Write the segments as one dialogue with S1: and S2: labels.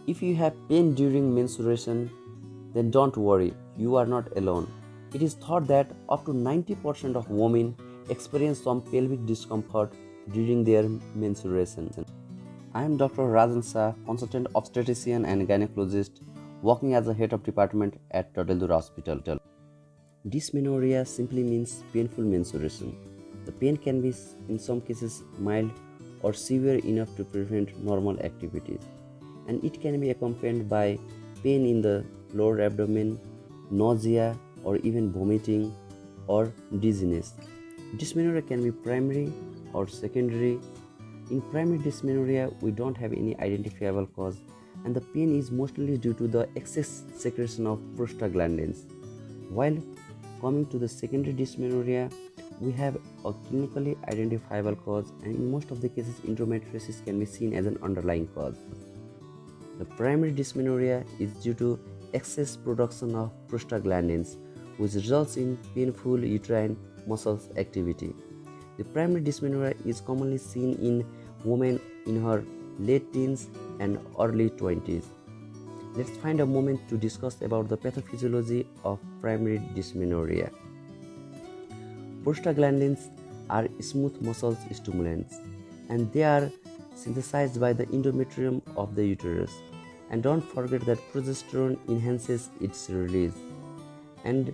S1: If you have pain during menstruation, then don't worry, you are not alone. It is thought that up to 90% of women experience some pelvic discomfort during their menstruation. I am Dr. Rajan Shah, consultant obstetrician and gynecologist, working as a head of department at Todeldur Hospital. Dysmenorrhea simply means painful menstruation. The pain can be, in some cases, mild or severe enough to prevent normal activities, and it can be accompanied by pain in the lower abdomen, nausea, or even vomiting or dizziness. Dysmenorrhea can be primary or secondary. In primary dysmenorrhea, we don't have any identifiable cause, and the pain is mostly due to the excess secretion of prostaglandins. While coming to the secondary dysmenorrhea, we have a clinically identifiable cause, and in most of the cases, endometriosis can be seen as an underlying cause. The primary dysmenorrhea is due to excess production of prostaglandins, which results in painful uterine muscles activity. The primary dysmenorrhea is commonly seen in women in her late teens and early 20s. Let's find a moment to discuss about the pathophysiology of primary dysmenorrhea. Prostaglandins are smooth muscle stimulants, and they are synthesized by the endometrium of the uterus. And don't forget that progesterone enhances its release, and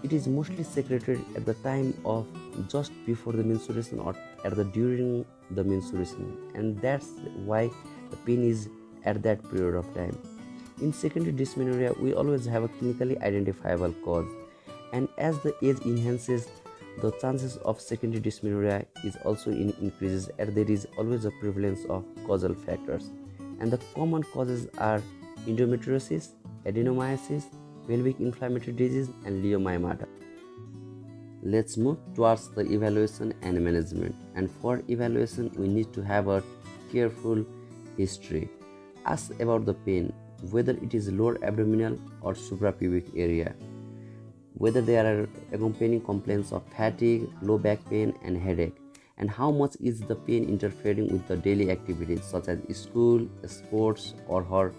S1: it is mostly secreted at the time of just before the menstruation or at the during the menstruation, and that's why the pain is at that period of time. In secondary dysmenorrhea, we always have a clinically identifiable cause, and as the age enhances, the chances of secondary dysmenorrhea is also increases, and there is always a prevalence of causal factors. And the common causes are endometriosis, adenomyosis, pelvic inflammatory disease, and leiomyomata. Let's move towards the evaluation and management. And for evaluation, we need to have a careful history. Ask about the pain, whether it is lower abdominal or suprapubic area, whether there are accompanying complaints of fatigue, low back pain, and headache, and how much is the pain interfering with the daily activities such as school, sports, or her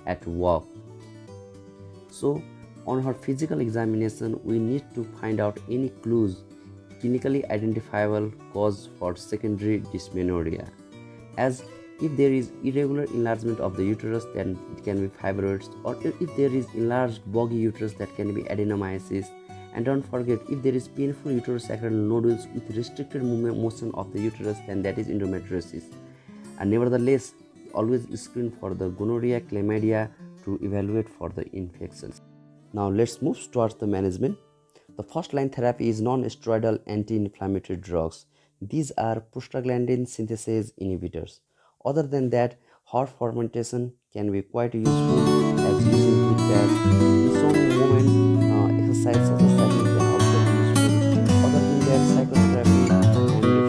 S1: at work. So, on her physical examination, we need to find out any clues, clinically identifiable cause for secondary dysmenorrhea. As if there is irregular enlargement of the uterus, then it can be fibroids, or if there is enlarged boggy uterus, that can be adenomyosis. And don't forget, if there is painful uterosacral nodules with restricted motion of the uterus, then that is endometriosis. And nevertheless, always screen for the gonorrhea, chlamydia to evaluate for the infections. Now let's move towards the management. The first line therapy is non-steroidal anti-inflammatory drugs. These are prostaglandin synthase inhibitors. Other than that, hot fermentation can be quite useful as using heat baths. In some women, exercise such as cycling can also be useful. Other than that, psychotherapy and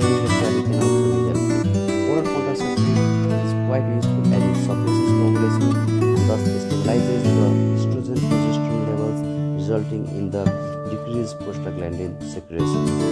S1: physiotherapy can also be helpful. Oral contraceptive is quite useful as it suppresses ovulation and thus stabilizes the estrogen progesterone levels, resulting in the decreased prostaglandin secretion.